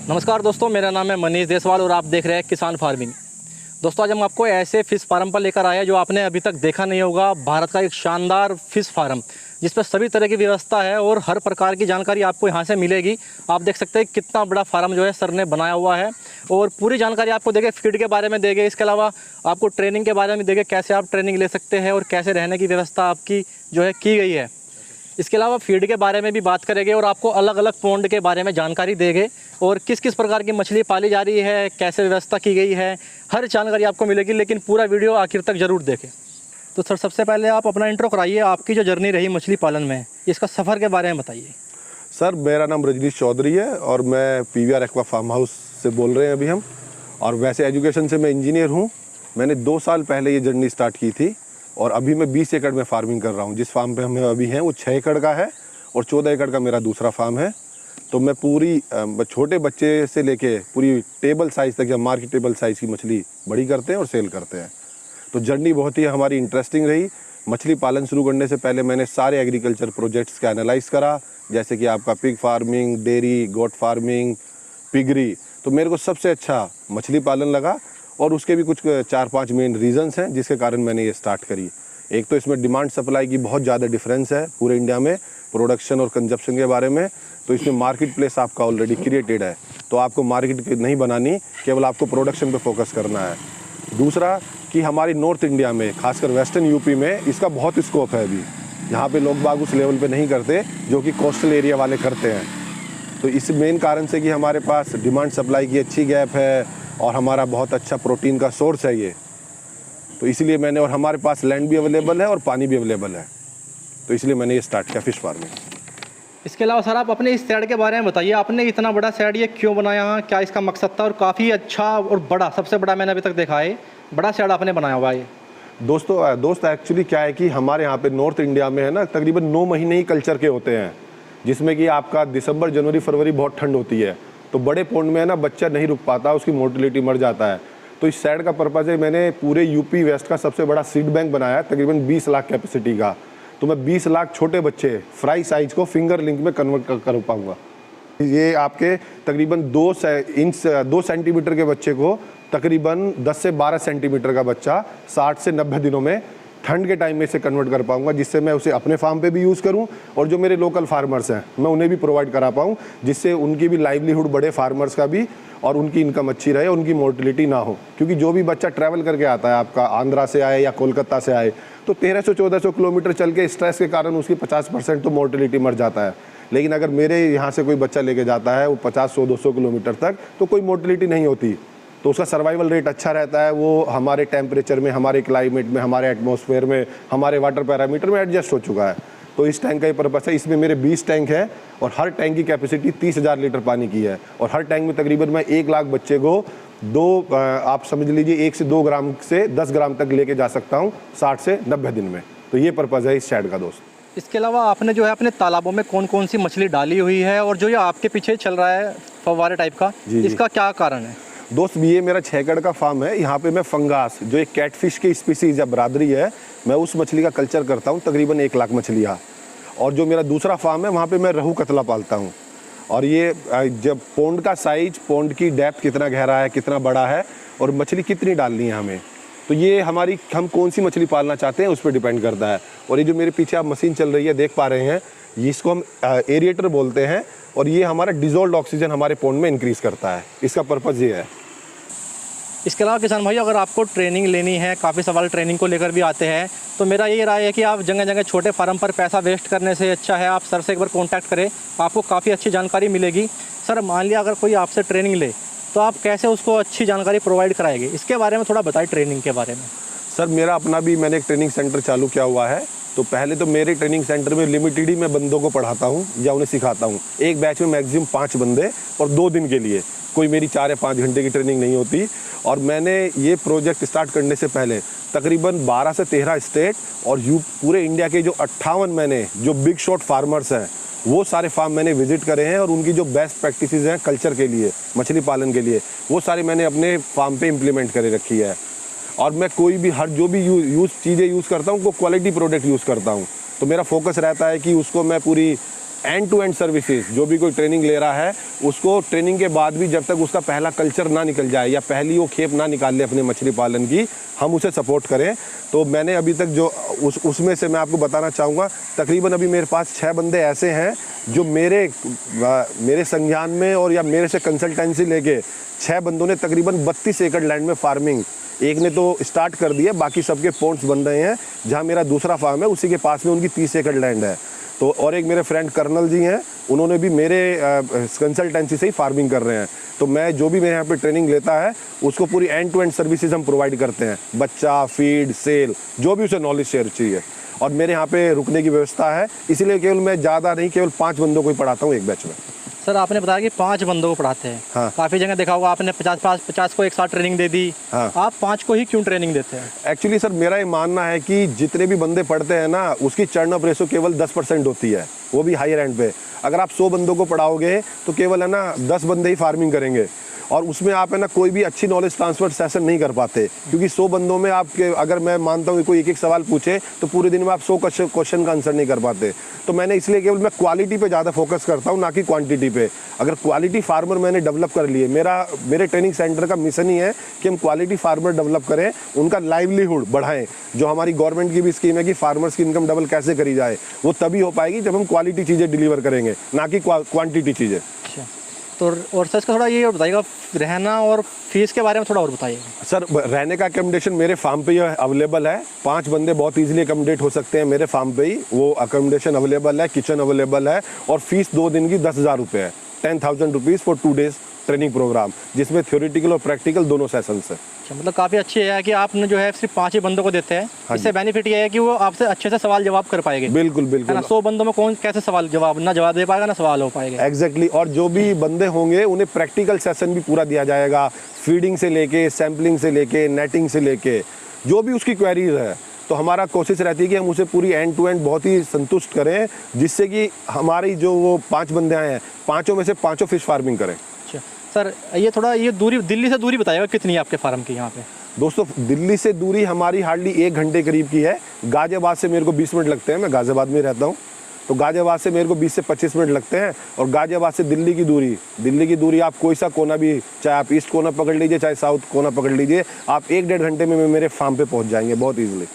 नमस्कार दोस्तों, मेरा नाम है मनीष देसवाल और आप देख रहे हैं किसान फार्मिंग। दोस्तों, आज हम आपको ऐसे फ़िश फार्म पर लेकर आए हैं जो आपने अभी तक देखा नहीं होगा। भारत का एक शानदार फ़िश फार्म जिस पर सभी तरह की व्यवस्था है और हर प्रकार की जानकारी आपको यहाँ से मिलेगी। आप देख सकते हैं कितना बड़ा फार्म जो है सर ने बनाया हुआ है और पूरी जानकारी आपको देंगे। फीड के बारे में देंगे, इसके अलावा आपको ट्रेनिंग के बारे में देंगे, कैसे आप ट्रेनिंग ले सकते हैं और कैसे रहने की व्यवस्था आपकी जो है की गई है। इसके अलावा फीड के बारे में भी बात करेंगे और आपको अलग अलग पॉन्ड के बारे में जानकारी देंगे और किस किस प्रकार की मछली पाली जा रही है, कैसे व्यवस्था की गई है, हर जानकारी आपको मिलेगी। लेकिन पूरा वीडियो आखिर तक ज़रूर देखें। तो सर, सबसे पहले आप अपना इंट्रो कराइए। आपकी जो जर्नी रही मछली पालन में, इसका सफ़र के बारे में बताइए। सर, मेरा नाम रजनीश चौधरी है और मैं पीवीआर एक्वा फार्म हाउस से बोल रहे हैं अभी हम। और वैसे एजुकेशन से मैं इंजीनियर हूँ। मैंने 2 साल पहले ये जर्नी स्टार्ट की थी और अभी मैं 20 एकड़ में फार्मिंग कर रहा हूँ। जिस फार्म पे हम अभी हैं वो 6 एकड़ का है और 14 एकड़ का मेरा दूसरा फार्म है। तो मैं पूरी छोटे बच्चे से लेके पूरी टेबल साइज़ तक या मार्केटेबल साइज़ की मछली बड़ी करते हैं और सेल करते हैं। तो जर्नी बहुत ही हमारी इंटरेस्टिंग रही। मछली पालन शुरू करने से पहले मैंने सारे एग्रीकल्चर प्रोजेक्ट्स का एनालाइज करा, जैसे कि आपका pig farming, dairy, goat farming, piggery. तो मेरे को सबसे अच्छा मछली पालन लगा और उसके भी कुछ 4-5 मेन रीजंस हैं जिसके कारण मैंने ये स्टार्ट करी। एक तो इसमें डिमांड सप्लाई की बहुत ज़्यादा डिफरेंस है पूरे इंडिया में, प्रोडक्शन और कंजप्शन के बारे में। तो इसमें मार्केट प्लेस आपका ऑलरेडी क्रिएटेड है, तो आपको मार्केट नहीं बनानी, केवल आपको प्रोडक्शन पे फोकस करना है। दूसरा कि हमारी नॉर्थ इंडिया में, खासकर वेस्टर्न यूपी में इसका बहुत स्कोप है। अभी यहाँ पे लोग बाग उस लेवल पे नहीं करते जो कि कोस्टल एरिया वाले करते हैं। तो इस मेन कारण से कि हमारे पास डिमांड सप्लाई की अच्छी गैप है और हमारा बहुत अच्छा प्रोटीन का सोर्स है ये। तो इसलिए मैंने, और हमारे पास लैंड भी अवेलेबल है और पानी भी अवेलेबल है, तो इसलिए मैंने ये स्टार्ट किया फिश फार्मिंग। इसके अलावा सर, आप अपने इस शेड के बारे में बताइए। आपने इतना बड़ा शेड ये क्यों बनाया, क्या इसका मकसद था? और काफ़ी अच्छा और बड़ा, सबसे बड़ा मैंने अभी तक देखा है, बड़ा शेड आपने बनाया हुआ है। दोस्त एक्चुअली क्या है कि हमारे यहाँ पे नॉर्थ इंडिया में है ना, तकरीबन 9 महीने ही कल्चर के होते हैं, जिसमें कि आपका दिसंबर, जनवरी, फरवरी बहुत ठंड होती है। तो बड़े पौंड में है ना बच्चा नहीं रुक पाता, उसकी मोर्टिलिटी मर जाता है। तो इस शेड का पर्पज़ है, मैंने पूरे यूपी वेस्ट का सबसे बड़ा सीड बैंक बनाया है, तकरीबन 20 लाख कैपेसिटी का। तो मैं 20 लाख छोटे बच्चे फ्राई साइज को फिंगर लिंक में कन्वर्ट कर पाऊँगा। ये आपके तकरीबन 2 सेंटीमीटर के बच्चे को तकरीबन 10 से 12 सेंटीमीटर का बच्चा 60 से 90 दिनों में ठंड के टाइम में इसे कन्वर्ट कर पाऊंगा, जिससे मैं उसे अपने फार्म पे भी यूज़ करूं और जो मेरे लोकल फार्मर्स हैं मैं उन्हें भी प्रोवाइड करा पाऊं, जिससे उनकी भी लाइवलीहुड बढ़े, फार्मर्स का भी, और उनकी इनकम अच्छी रहे, उनकी मोर्टिलिटी ना हो। क्योंकि जो भी बच्चा ट्रैवल करके आता है, आपका आंध्रा से आए या कोलकाता से आए, तो 1300-1400 किलोमीटर चल के स्ट्रेस के कारण उसकी 50% तो मोर्टिलिटी मर जाता है। लेकिन अगर मेरे यहाँ से कोई बच्चा लेके जाता है वो 50-100-200 किलोमीटर तक, तो कोई मोर्टिलिटी नहीं होती, तो उसका सर्वाइवल रेट अच्छा रहता है। वो हमारे टेम्परेचर में, हमारे क्लाइमेट में, हमारे एटमॉस्फेयर में, हमारे वाटर पैरामीटर में एडजस्ट हो चुका है। तो इस टैंक का ही पर्पस है। इसमें मेरे 20 टैंक है और हर टैंक की कैपेसिटी 30,000 लीटर पानी की है और हर टैंक में तकरीबन मैं 1 लाख बच्चे को आप समझ लीजिए 1 से 2 ग्राम से 10 ग्राम तक लेके जा सकता हूँ 60 से 90 दिन में। तो ये पर्पज़ है इस शेड का दोस्त। इसके अलावा आपने जो है अपने तालाबों में कौन कौन सी मछली डाली हुई है और जो ये आपके पीछे चल रहा है फव्वारे टाइप का, इसका क्या कारण है? दोस्त, ये मेरा 6 एकड़ का फार्म है। यहाँ पे मैं फंगास, जो एक कैटफिश की स्पीसीज या बरादरी है, मैं उस मछली का कल्चर करता हूँ, तकरीबन 1 लाख मछलियाँ। और जो मेरा दूसरा फार्म है वहाँ पे मैं रहू कतला पालता हूँ। और ये जब पौंड का साइज, पौंड की डेप्थ कितना गहरा है, कितना बड़ा है और मछली कितनी डालनी है हमें, तो ये हम कौन सी मछली पालना चाहते हैं उस पर डिपेंड करता है। और ये जो मेरे पीछे आप मशीन चल रही है, देख पा रहे हैं, इसको हम एरिएटर बोलते हैं और ये हमारा डिजोल्व ऑक्सीजन हमारे पौंड में इंक्रीज करता है। इसका पर्पज़ ये है। इसके अलावा किसान भाई, अगर आपको ट्रेनिंग लेनी है, काफ़ी सवाल ट्रेनिंग को लेकर भी आते हैं, तो मेरा ये राय है कि आप जगह जगह छोटे फार्म पर पैसा वेस्ट करने से अच्छा है आप सर से एक बार कांटेक्ट करें, आपको काफ़ी अच्छी जानकारी मिलेगी। सर, मान लिया अगर कोई आपसे ट्रेनिंग ले तो आप कैसे उसको अच्छी जानकारी प्रोवाइड कराएंगे, इसके बारे में थोड़ा बताएं, ट्रेनिंग के बारे में। सर, मेरा अपना भी, मैंने एक ट्रेनिंग सेंटर चालू किया हुआ है। तो पहले तो मेरे ट्रेनिंग सेंटर में लिमिटेड ही मैं बंदों को पढ़ाता हूँ या उन्हें सिखाता हूँ। एक बैच में मैक्सिमम 5 बंदे और 2 दिन के लिए, कोई मेरी 4 या 5 घंटे की ट्रेनिंग नहीं होती। और मैंने ये प्रोजेक्ट स्टार्ट करने से पहले तकरीबन 12 से 13 स्टेट और पूरे इंडिया के जो 58 मैंने जो बिग शॉट फार्मर्स हैं वो सारे फार्म मैंने विजिट करे हैं और उनकी जो बेस्ट प्रैक्टिसेस हैं कल्चर के लिए, मछली पालन के लिए, वो सारे मैंने अपने फार्म पे इम्प्लीमेंट करे रखी है। और मैं कोई भी जो भी चीज़ें यूज़ करता हूँ वो क्वालिटी प्रोडक्ट यूज़ करता हूँ। तो मेरा फोकस रहता है कि उसको मैं पूरी एंड टू एंड सर्विसेज, जो भी कोई ट्रेनिंग ले रहा है उसको ट्रेनिंग के बाद भी जब तक उसका पहला कल्चर ना निकल जाए या पहली वो खेप ना निकाल ले अपने मछली पालन की, हम उसे सपोर्ट करें। तो मैंने अभी तक जो उसमें से मैं आपको बताना चाहूँगा, तकरीबन अभी मेरे पास 6 बंदे ऐसे हैं जो मेरे संज्ञान में और या मेरे से कंसल्टेंसी लेके 6 बंदों ने तकरीबन 32 एकड़ लैंड में फार्मिंग, एक ने तो स्टार्ट कर दिया, बाकी सबके पॉन्ड्स बन रहे हैं। जहाँ मेरा दूसरा फार्म है उसी के पास में उनकी 30 एकड़ लैंड है। तो और एक मेरे फ्रेंड कर्नल जी हैं, उन्होंने भी मेरे कंसल्टेंसी से ही फार्मिंग कर रहे हैं। तो मैं जो भी मेरे यहाँ पे ट्रेनिंग लेता है उसको पूरी एंड टू एंड सर्विसेज हम प्रोवाइड करते हैं, बच्चा, फीड, सेल, जो भी उसे नॉलेज शेयर चाहिए। और मेरे यहाँ पे रुकने की व्यवस्था है, इसीलिए केवल मैं ज़्यादा नहीं, केवल 5 बंदों को ही पढ़ाता हूँ एक बैच में। सर आपने बताया कि 5 बंदों को पढ़ाते हैं। हाँ। काफ़ी जगह देखा होगा आपने 50 को एक साथ ट्रेनिंग दे दी। हाँ। आप 5 को ही क्यों ट्रेनिंग देते हैं? एक्चुअली सर मेरा ये मानना है कि जितने भी बंदे पढ़ते हैं ना, उसकी टर्न अप रेशो केवल 10% होती है, वो भी हायर एंड पे। अगर आप 100 बंदों को पढ़ाओगे तो केवल है ना 10 बंदे ही फार्मिंग करेंगे, और उसमें आप है ना कोई भी अच्छी नॉलेज ट्रांसफर सेशन नहीं कर पाते, क्योंकि 100 बंदों में आपके, अगर मैं मानता हूँ कोई एक सवाल पूछे तो पूरे दिन में आप 100 क्वेश्चन का आंसर नहीं कर पाते। तो मैंने इसलिए केवल मैं क्वालिटी पे ज़्यादा फोकस करता हूँ, ना कि क्वांटिटी पे। अगर क्वालिटी फार्मर मैंने डेवलप कर लिए, मेरे ट्रेनिंग सेंटर का मिशन ही है कि हम क्वालिटी फार्मर डेवलप करें, उनका लाइवलीहुड बढ़ाएं। जो हमारी गवर्नमेंट की भी स्कीम है कि फार्मर्स की इनकम डबल कैसे करी जाए, वो तभी हो पाएगी जब हम क्वालिटी चीज़ें डिलीवर करेंगे, ना कि क्वांटिटी चीज़ें। अच्छा, तो और सर इसका थोड़ा ये और बताइएगा, रहना और फीस के बारे में थोड़ा और बताइएगा। सर रहने का अकोमोडेशन मेरे फार्म पे ही अवेलेबल है। 5 बंदे बहुत इजीली अकोमोडेट हो सकते हैं मेरे फार्म पे ही, वो अकोमोडेशन अवेलेबल है, किचन अवेलेबल है, और फीस 2 दिन की 10,000 रुपये है। 10,000 rupees for 2 days training programme, जिसमें थ्योरेटिकल और प्रैक्टिकल दोनों सेशंस है। अच्छा, मतलब काफ़ी अच्छी है कि आपने जो है सिर्फ 5 ही बंदों को देते हैं। इससे बेनिफिट ये है कि वो आपसे अच्छे से सवाल जवाब कर पाएंगे। बिल्कुल है बिल्कुल। ना, 100 बंदों में कौन कैसे सवाल जवाब ना जवाब दे पाएगा ना सवाल हो पाएगा। एग्जैक्टली। और जो भी बंदे होंगे उन्हें प्रैक्टिकल सेशन भी पूरा दिया जाएगा, फीडिंग से लेके, सैम्पलिंग से लेके, नेटिंग से लेके, जो भी उसकी क्वेरीज है। तो हमारा कोशिश रहती है कि हम उसे पूरी एंड टू एंड बहुत ही संतुष्ट करें, जिससे कि हमारी जो वो 5 बंदे आए हैं, 5 में से 5 फिश फार्मिंग करें। अच्छा सर, ये थोड़ा ये दूरी, दिल्ली से दूरी बताइएगा कितनी है आपके फार्म की यहाँ पे? दोस्तों दिल्ली से दूरी हमारी हार्डली 1 घंटे करीब की है। गाजियाबाद से मेरे को 20 मिनट लगते हैं, मैं गाजियाबाद में रहता हूँ। तो गाजियाबाद से मेरे को 20 से 25 मिनट लगते हैं। और गाजियाबाद से दिल्ली की दूरी आप कोई सा कोना भी, चाहे आप ईस्ट कोना पकड़ लीजिए, चाहे साउथ कोना पकड़ लीजिए, आप 1-1.5 घंटे में मेरे फार्म पे पहुँच जाएंगे बहुत ईजिली।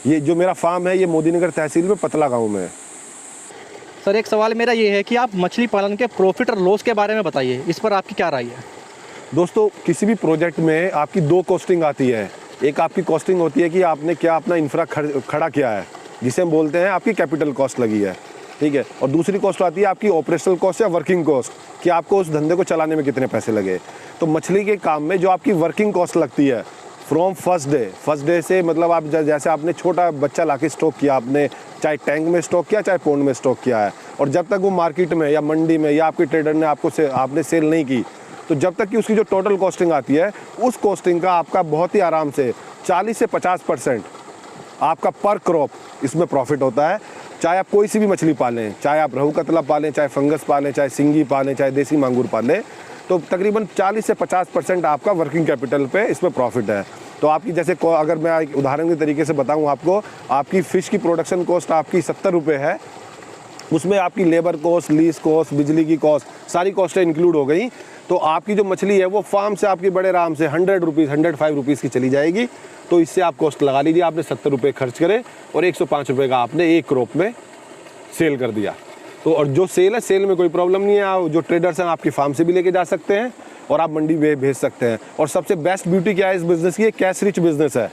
ये जो मेरा फार्म है ये मोदीनगर तहसील में पतला गाँव में है। सर एक सवाल मेरा ये है कि आप मछली पालन के प्रॉफिट और लॉस के बारे में बताइए, इस पर आपकी क्या राय है? दोस्तों किसी भी प्रोजेक्ट में आपकी 2 कॉस्टिंग आती है। एक आपकी कॉस्टिंग होती है कि आपने क्या अपना इंफ्रा खड़ा किया है, जिसे हम बोलते हैं आपकी कैपिटल कॉस्ट लगी है, ठीक है। और दूसरी कॉस्ट आती है आपकी ऑपरेशनल कॉस्ट या वर्किंग कॉस्ट, कि आपको उस धंधे को चलाने में कितने पैसे लगे। तो मछली के काम में जो आपकी वर्किंग कॉस्ट लगती है फ्रॉम फर्स्ट डे से, मतलब आप जैसे आपने छोटा बच्चा लाके स्टॉक किया, आपने चाहे टैंक में स्टॉक किया चाहे पोंड में स्टॉक किया है, और जब तक वो मार्केट में या मंडी में या आपके ट्रेडर ने आपने सेल नहीं की, तो जब तक कि उसकी जो टोटल कॉस्टिंग आती है, उस कॉस्टिंग का आपका बहुत ही आराम से 40 से 50% आपका पर क्रॉप इसमें प्रॉफिट होता है। चाहे आप कोई सी भी मछली पालें, चाहे आप रहू कतला पालें, चाहे फंगस पालें, चाहे सिंगी पालें, चाहे देसी मांगूर पालें, तो तकरीबन 40 से 50% आपका वर्किंग कैपिटल पे इसमें प्रॉफिट है। तो आपकी जैसे अगर मैं एक उदाहरण के तरीके से बताऊं आपको, आपकी फ़िश की प्रोडक्शन कॉस्ट आपकी 70 रुपये है, उसमें आपकी लेबर कॉस्ट, लीज कॉस्ट, बिजली की कॉस्ट, सारी कॉस्टें इंक्लूड हो गई। तो आपकी जो मछली है वो फार्म से आपकी बड़े आराम से 100 रुपीज़ 105 रुपीज़ की चली जाएगी। तो इससे आप कॉस्ट लगा लीजिए, आपने 70 रुपये खर्च करे और 105 रुपये का आपने एक क्रॉप में सेल कर दिया। तो और जो सेल है, सेल में कोई प्रॉब्लम नहीं है, आप जो ट्रेडर्स हैं आपकी फार्म से भी लेके जा सकते हैं और आप मंडी में भेज सकते हैं। और सबसे बेस्ट ब्यूटी क्या है इस बिज़नेस की, कैश रिच बिज़नेस है।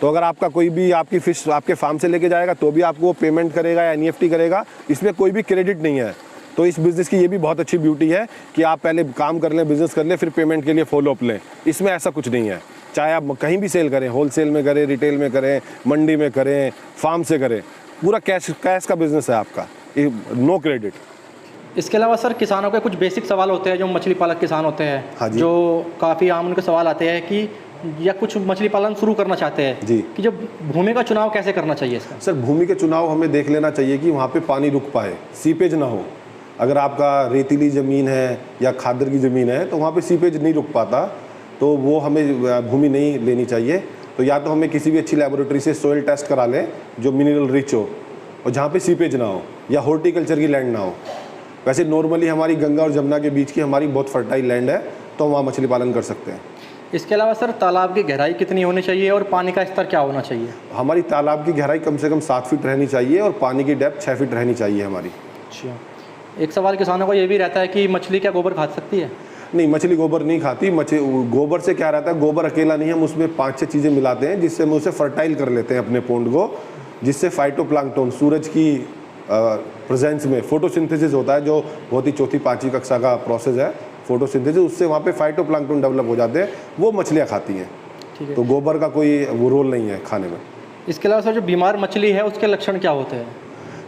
तो अगर आपका कोई भी आपकी फ़िश आपके फार्म से लेके जाएगा तो भी आपको पेमेंट करेगा या NEFT करेगा, इसमें कोई भी क्रेडिट नहीं है। तो इस बिज़नेस की ये भी बहुत अच्छी ब्यूटी है कि आप पहले काम कर लें, बिज़नेस कर लें, फिर पेमेंट के लिए फॉलो अप लें। इसमें ऐसा कुछ नहीं है। चाहे आप कहीं भी सेल करें, होलसेल में करें, रिटेल में करें, मंडी में करें, फार्म से करें, पूरा कैश का बिज़नेस है आपका, नो क्रेडिट। इसके अलावा सर किसानों के कुछ बेसिक सवाल होते हैं जो मछली पालक किसान होते हैं। हाँ जी। जो काफ़ी आम उनके सवाल आते हैं कि या कुछ मछली पालन शुरू करना चाहते हैं जी, कि जब भूमि का चुनाव कैसे करना चाहिए इसका? सर भूमि के चुनाव हमें देख लेना चाहिए कि वहाँ पे पानी रुक पाए, सीपेज ना हो। अगर आपका रेतीली ज़मीन है या खादर की ज़मीन है तो वहाँ पे सीपेज नहीं रुक पाता, तो वो हमें भूमि नहीं लेनी चाहिए। तो या तो हमें किसी भी अच्छी लेबोरेटरी से सोइल टेस्ट करा लें जो मिनरल रिच हो, और जहाँ पे सीपेज ना हो या हॉर्टिकल्चर की लैंड ना हो। वैसे नॉर्मली हमारी गंगा और जमुना के बीच की हमारी बहुत फर्टाइल लैंड है, तो वहाँ मछली पालन कर सकते हैं। इसके अलावा सर तालाब की गहराई कितनी होनी चाहिए और पानी का स्तर क्या होना चाहिए? हमारी तालाब की गहराई कम से कम 7 फीट रहनी चाहिए और पानी की डेप्थ 6 फीट रहनी चाहिए हमारी। अच्छा, एक सवाल किसानों को ये भी रहता है कि मछली क्या गोबर खा सकती है? नहीं, मछली गोबर नहीं खाती। गोबर से क्या रहता है, गोबर अकेला नहीं, हम उसमें 5-6 चीज़ें मिलाते हैं जिससे हम उसे फर्टाइल कर लेते हैं अपने पोंड को, जिससे फाइटोप्लैंक्टन सूरज की प्रेजेंस में फोटोसिंथेसिस होता है, जो बहुत ही चौथी 5वीं कक्षा का प्रोसेस है फोटोसिंथेसिस, उससे वहाँ पे फाइटोप्लैंक्टन डेवलप हो जाते हैं, वो मछलियाँ खाती हैं। ठीक है। तो गोबर का कोई वो रोल नहीं है खाने में। इसके अलावा सर जो बीमार मछली है उसके लक्षण क्या होते हैं?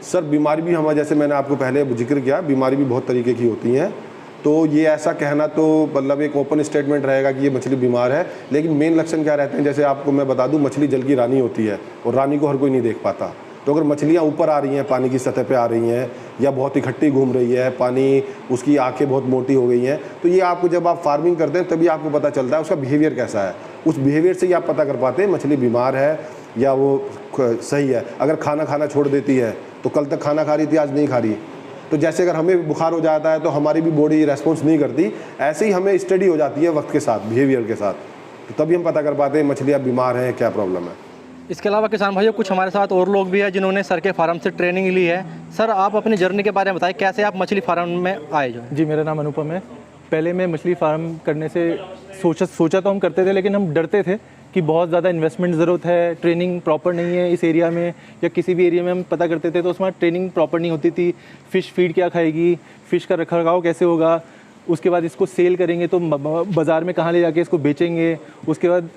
सर बीमारी भी हमारे, जैसे मैंने आपको पहले जिक्र किया, बीमारी भी बहुत तरीके की होती हैं। तो ये ऐसा कहना तो मतलब एक ओपन स्टेटमेंट रहेगा कि ये मछली बीमार है, लेकिन मेन लक्षण क्या रहते हैं, जैसे आपको मैं बता दूं, मछली जल की रानी होती है और रानी को हर कोई नहीं देख पाता। तो अगर मछलियाँ ऊपर आ रही हैं, पानी की सतह पे आ रही हैं, या बहुत इकट्ठी घूम रही है, पानी उसकी आंखें बहुत मोटी हो गई हैं, तो ये आपको जब आप फार्मिंग करते हैं तभी आपको पता चलता है उसका बिहेवियर कैसा है। उस बिहेवियर से ही आप पता कर पाते हैं मछली बीमार है या वो सही है। अगर खाना खाना छोड़ देती है तो कल तक खाना खा रही थी, आज नहीं खा रही। तो जैसे अगर हमें बुखार हो जाता है तो हमारी भी बॉडी रेस्पॉन्स नहीं करती, ऐसे ही हमें स्टडी हो जाती है वक्त के साथ, बिहेवियर के साथ, तो तभी हम पता कर पाते हैं मछलियाँ बीमार हैं, क्या प्रॉब्लम है। इसके अलावा किसान भाइयों कुछ हमारे साथ और लोग भी हैं जिन्होंने सर के फार्म से ट्रेनिंग ली है। सर आप अपनी जर्नी के बारे में बताएं, कैसे आप मछली फार्म में आए? जो जी, मेरा नाम अनुपम है। पहले मैं मछली फार्म करने से सोचा तो हम करते थे, लेकिन हम डरते थे कि बहुत ज़्यादा इन्वेस्टमेंट ज़रूरत है, ट्रेनिंग प्रॉपर नहीं है इस एरिया में, या किसी भी एरिया में हम पता करते थे तो उसमें ट्रेनिंग प्रॉपर नहीं होती थी। फ़िश फीड क्या खाएगी, फ़िश का रखरखाव कैसे होगा, उसके बाद इसको सेल करेंगे तो बाज़ार में कहाँ ले जाके इसको बेचेंगे, उसके बाद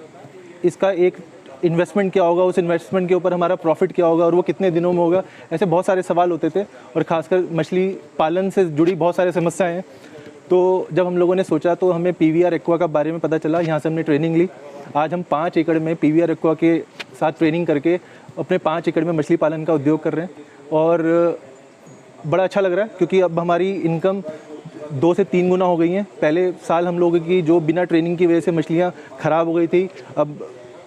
इसका एक इन्वेस्टमेंट क्या होगा, उस इन्वेस्टमेंट के ऊपर हमारा प्रॉफिट क्या होगा और वो कितने दिनों में होगा, ऐसे बहुत सारे सवाल होते थे। और ख़ासकर मछली पालन से जुड़ी बहुत सारी समस्याएं हैं। तो जब हम लोगों ने सोचा तो हमें PVR एक्वा का बारे में पता चला, यहाँ से हमने ट्रेनिंग ली। आज हम 5 एकड़ में PVR एक्वा के साथ ट्रेनिंग करके अपने 5 एकड़ में मछली पालन का उद्योग कर रहे हैं और बड़ा अच्छा लग रहा है, क्योंकि अब हमारी इनकम 2 से 3 गुना हो गई है। पहले साल हम लोगों की जो बिना ट्रेनिंग की वजह से मछलियाँ ख़राब हो गई थी, अब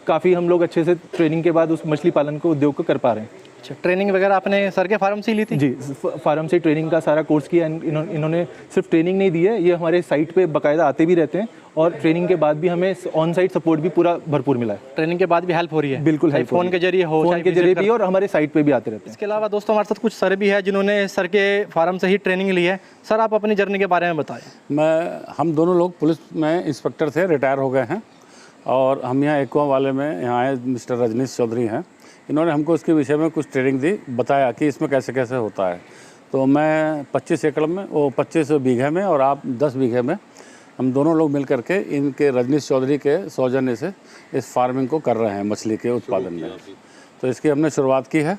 काफ़ी हम लोग अच्छे से ट्रेनिंग के बाद उस मछली पालन को उद्योग को कर पा रहे हैं। अच्छा, ट्रेनिंग वगैरह आपने सर के फार्म से ही ली थी? जी, फार्म से ट्रेनिंग का सारा कोर्स किया। इन्होंने सिर्फ ट्रेनिंग नहीं दी है, ये हमारे साइट पे बाकायदा आते भी रहते हैं और ट्रेनिंग के बाद भी हमें ऑन साइट सपोर्ट भी पूरा भरपूर मिला है। ट्रेनिंग के बाद भी हेल्प हो रही है? बिल्कुल, चाहे फ़ोन के जरिए हो, फ़ोन के जरिए भी, और हमारे साइट पे भी आते रहते हैं। इसके अलावा दोस्तों हमारे साथ कुछ सर भी है जिन्होंने सर के फार्म से ही ट्रेनिंग ली है। सर आप अपनी जर्नी के बारे में बताएं। हम दोनों लोग पुलिस में इंस्पेक्टर थे, रिटायर हो गए हैं, और हम यहाँ एक्वा वाले में यहाँ आए, मिस्टर रजनीश चौधरी हैं। इन्होंने हमको इसके विषय में कुछ ट्रेनिंग दी, बताया कि इसमें कैसे कैसे होता है। तो मैं 25 एकड़ में, वो 25 बीघे में और आप 10 बीघे में, हम दोनों लोग मिल करके इनके रजनीश चौधरी के सौजन्य से इस फार्मिंग को कर रहे हैं, मछली के उत्पादन में। तो इसकी हमने शुरुआत की है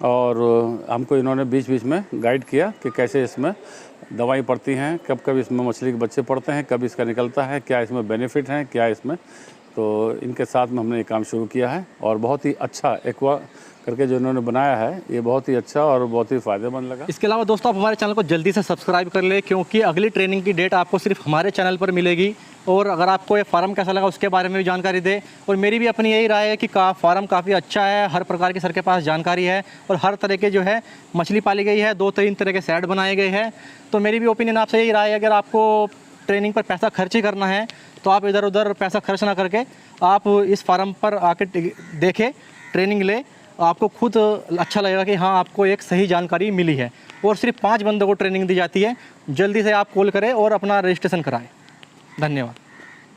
और हमको इन्होंने बीच बीच में गाइड किया कि कैसे इसमें दवाई पड़ती हैं, कब कब इसमें मछली के बच्चे पड़ते हैं, कब इसका निकलता है, क्या इसमें बेनिफिट हैं, क्या इसमें। तो इनके साथ में हमने ये काम शुरू किया है और बहुत ही अच्छा एक्वा करके जो इन्होंने बनाया है, ये बहुत ही अच्छा और बहुत ही फ़ायदेमंद लगा। इसके अलावा दोस्तों आप हमारे चैनल को जल्दी से सब्सक्राइब कर ले, क्योंकि अगली ट्रेनिंग की डेट आपको सिर्फ हमारे चैनल पर मिलेगी। और अगर आपको ये फार्म कैसा लगा उसके बारे में भी जानकारी दे। और मेरी भी अपनी यही राय है कि फार्म काफ़ी अच्छा है, हर प्रकार की सर के पास जानकारी है और हर तरह के जो है मछली पाली गई है, 2-3 तरह के सेट बनाए गए हैं। तो मेरी भी ओपिनियन आपसे यही राय है, अगर आपको ट्रेनिंग पर पैसा खर्च ही करना है तो आप इधर उधर पैसा खर्च ना करके आप इस फार्म पर आके देखें, ट्रेनिंग ले, आपको खुद अच्छा लगेगा कि हाँ आपको एक सही जानकारी मिली है। और सिर्फ 5 बंदों को ट्रेनिंग दी जाती है। जल्दी से आप कॉल करें और अपना रजिस्ट्रेशन कराएं। धन्यवाद।